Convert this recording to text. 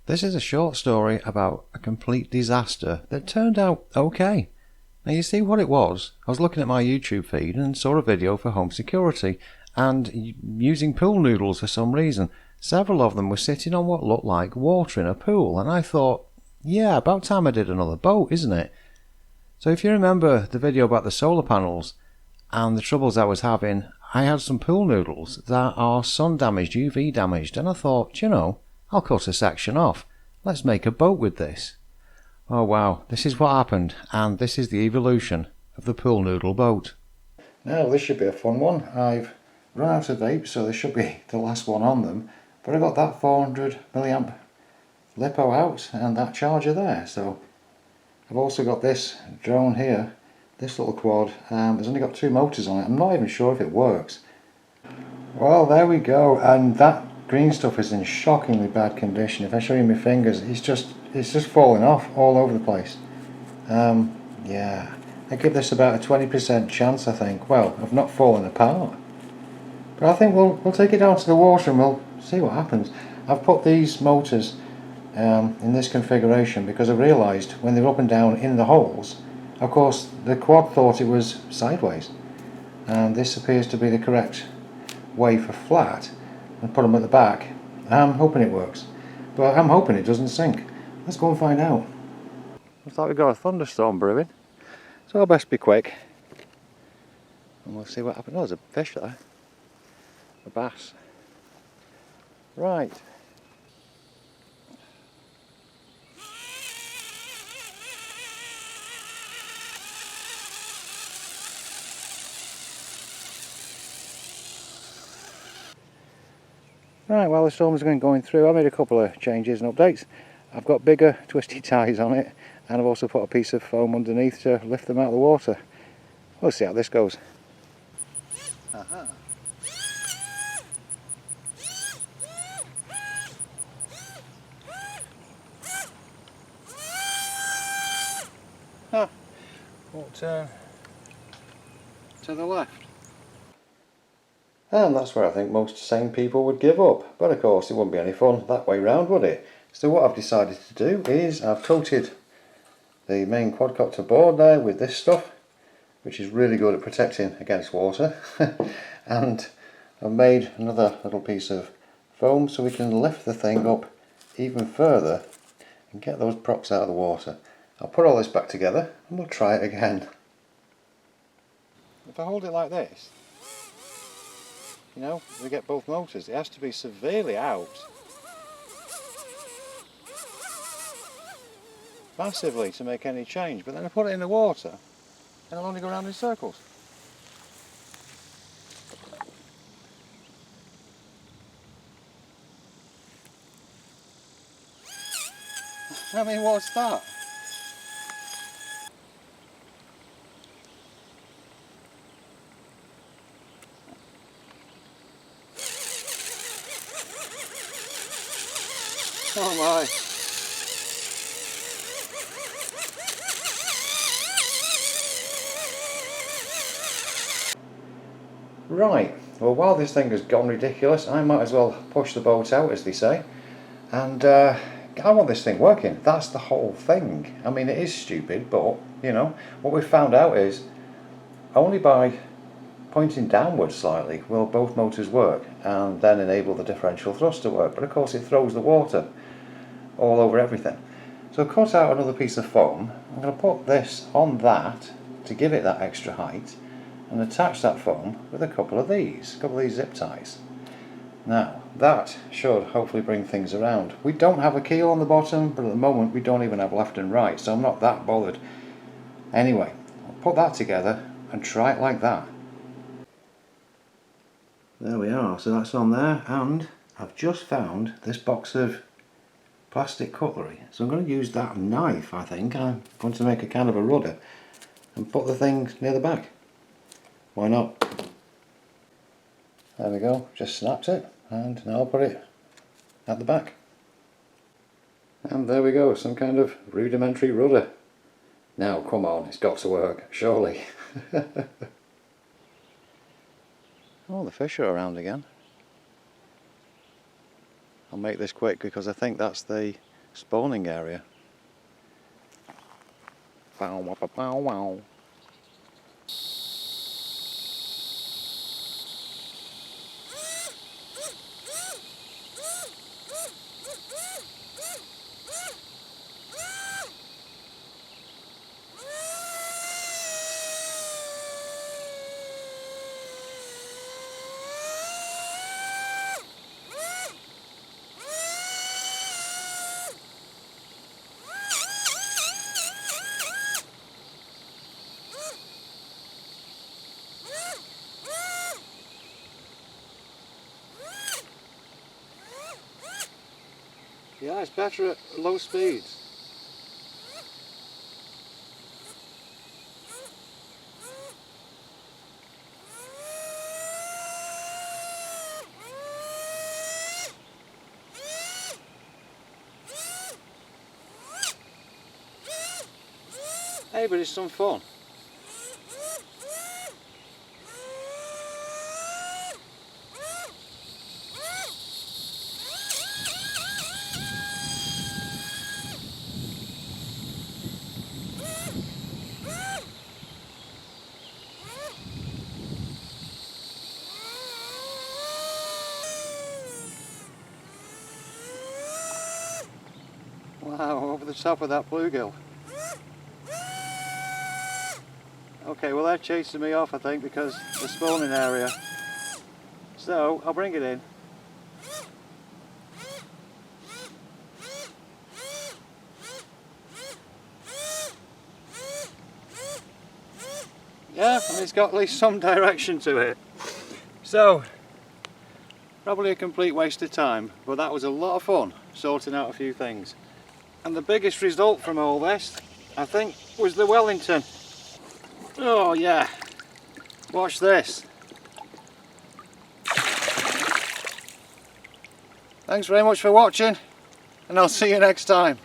This is a short story about a complete disaster that turned out okay. Now you see what it was? I was looking at my YouTube feed and saw a video for home security and using pool noodles for some reason. Several of them were sitting on what looked like water in a pool, and I thought, yeah, about time I did another boat, isn't it? So if you remember the video about the solar panels and the troubles I was having, I had some pool noodles that are sun damaged, UV damaged, and I thought, I'll cut a section off. Let's make a boat with this. Oh wow, this is what happened, and this is the evolution of the Pool Noodle Boat. Now this should be a fun one. I've run out of vape, so this should be the last one on them, but I got that 400 milliamp lipo out and that charger there. So I've also got this drone here, this little quad. It's only got 2 motors on it. I'm not even sure if it works. Well, there we go, and that green stuff is in shockingly bad condition. If I show you my fingers, it's just falling off all over the place. Yeah, I give this about a 20% chance, I think, well, of not falling apart. But I think we'll take it down to the water and we'll see what happens. I've put these motors in this configuration because I realised when they're up and down in the holes, of course the quad thought it was sideways, and this appears to be the correct way for flat, and put them at the back. I'm hoping it works, but I'm hoping it doesn't sink. Let's go and find out. Looks like we've got a thunderstorm brewing, so I'll best be quick and we'll see what happens. Oh, there's a fish there, a bass. Right. Right, well, the storm's going through. I made a couple of changes and updates. I've got bigger twisty ties on it, and I've also put a piece of foam underneath to lift them out of the water. We'll see how this goes. Aha. We'll turn to the left. And that's where I think most sane people would give up. But of course it wouldn't be any fun that way round, would it? So what I've decided to do is I've coated the main quadcopter board there with this stuff, which is really good at protecting against water. And I've made another little piece of foam so we can lift the thing up even further and get those props out of the water. I'll put all this back together and we'll try it again. If I hold it like this, we get both motors. It has to be severely out, massively, to make any change. But then I put it in the water and it'll only go around in circles. I mean, what's that? Oh my! Right, well, while this thing has gone ridiculous, I might as well push the boat out, as they say, and I want this thing working. That's the whole thing. I mean, it is stupid, but what we've found out is only by pointing downwards slightly will both motors work and then enable the differential thrust to work. But of course it throws the water all over everything. So I've cut out another piece of foam. I'm going to put this on that to give it that extra height and attach that foam with a couple of these zip ties. Now that should hopefully bring things around. We don't have a keel on the bottom, but at the moment we don't even have left and right, so I'm not that bothered. Anyway, I'll put that together and try it like that. There we are, so that's on there, and I've just found this box of plastic cutlery, so I'm going to use that knife. I think I'm going to make a kind of a rudder and put the thing near the back. Why not? There we go, just snapped it, and now I'll put it at the back. And there we go, some kind of rudimentary rudder. Now come on, it's got to work, surely. Oh, the fish are around again. I'll make this quick because I think that's the spawning area. Bow, wow, bow, wow. Yeah, it's better at low speeds. Hey, but it's some fun. Wow, over the top of that bluegill. Okay, well they're chasing me off I think because the spawning area. So, I'll bring it in. Yeah, and it's got at least some direction to it. So, probably a complete waste of time, but that was a lot of fun sorting out a few things. And the biggest result from all this, I think, was the Wellington. Oh yeah, watch this. Thanks very much for watching, and I'll see you next time.